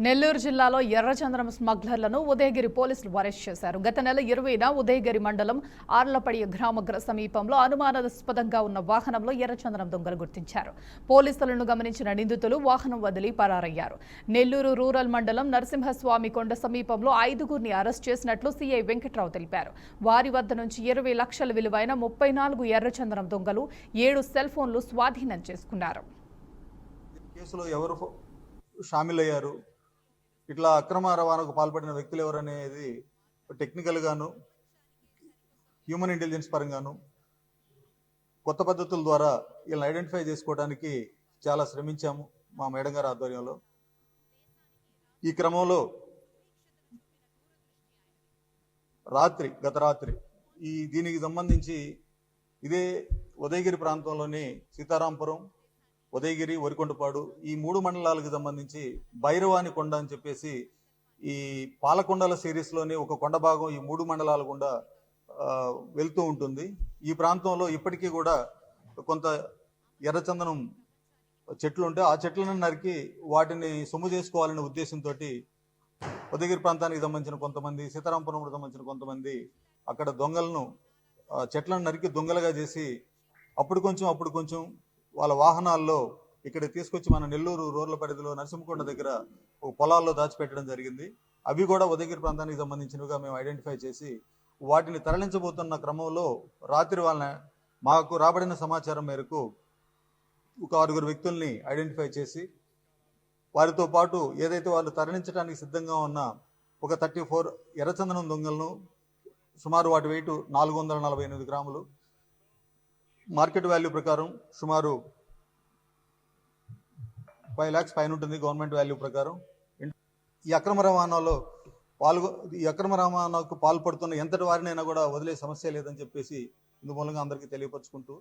నెల్లూరు జిల్లాలో ఎర్రచందనం స్మగ్లర్లను ఉదయగిరి పోలీసులు అరెస్ట్ చేశారు. గత నెల 20న ఉదయగిరి మండలం ఆర్లపడి గ్రామ సమీపంలో అనుమానాస్పదంగా ఉన్న వాహనంలో ఎర్రచందనం దొంగలు గుర్తించారు. పోలీసులను గమనించిన నిందితులు వాహనం వదిలి పరారయ్యారు. నెల్లూరు రూరల్ మండలం నరసింహస్వామి కొండ సమీపంలో 5గురిని అరెస్ట్ చేసినట్లు సీఐ వెంకట్రావు తెలిపారు. వారి వద్ద నుంచి 20 లక్షల విలువైన 34 ఎర్రచందనం దొంగలు 7 సెల్ ఫోన్లు స్వాధీనం చేసుకున్నారు. కేసులో ఎవరు షామిల్ అయ్యారు, ఇట్లా అక్రమ రవాణాకు పాల్పడిన వ్యక్తులు ఎవరనేది టెక్నికల్ గాను హ్యూమన్ ఇంటెలిజెన్స్ పరంగాను కొత్త పద్ధతుల ద్వారా వీళ్ళని ఐడెంటిఫై చేసుకోవడానికి చాలా శ్రమించాము మా మేడం గారి ఆధ్వర్యంలో. ఈ క్రమంలో గత రాత్రి దీనికి సంబంధించి ఇదే ఉదయగిరి ప్రాంతంలోని సీతారాంపురం, ఉదయగిరి, వరికొండపాడు ఈ 3 మండలాలకు సంబంధించి భైరవాని కొండ అని చెప్పేసి ఈ పాలకొండల సిరీస్లోని ఒక కొండ భాగం ఈ 3 మండలాల గుండా వెళ్తూ ఉంటుంది. ఈ ప్రాంతంలో ఇప్పటికీ కూడా కొంత ఎర్రచందనం చెట్లు ఉంటే ఆ చెట్లను నరికి వాటిని సొమ్ము చేసుకోవాలనే ఉద్దేశంతో ఉదయగిరి ప్రాంతానికి సంబంధించిన కొంతమంది, సీతారాంపురంకు సంబంధించిన కొంతమంది అక్కడ దొంగలను చెట్లను నరికి దొంగలుగా చేసి అప్పుడు కొంచెం వాళ్ళ వాహనాల్లో ఇక్కడ తీసుకొచ్చి మన నెల్లూరు రూరల్ పరిధిలో నరసింహకొండ దగ్గర ఒక పొలాల్లో దాచిపెట్టడం జరిగింది. అవి కూడా ఉదయగిరి ప్రాంతానికి సంబంధించినవిగా మేము ఐడెంటిఫై చేసి వాటిని తరలించబోతున్న క్రమంలో రాత్రి మాకు రాబడిన సమాచారం మేరకు ఒక 6 వ్యక్తుల్ని ఐడెంటిఫై చేసి వారితో పాటు ఏదైతే వాళ్ళు తరలించడానికి సిద్ధంగా ఉన్న ఒక 34 ఎర్రచందనం దొంగలను, సుమారు వాటి వెయిట్ 448 గ్రాములు, మార్కెట్ వాల్యూ ప్రకారం సుమారు 5 lakhs పైన ఉంటుంది గవర్నమెంట్ వాల్యూ ప్రకారం. ఈ అక్రమ రవాణాకు పాల్పడుతున్న ఎంతటి వారినైనా కూడా వదిలే సమస్య లేదని చెప్పేసి ఇందు మూలంగా అందరికీ తెలియపరుచుకుంటూ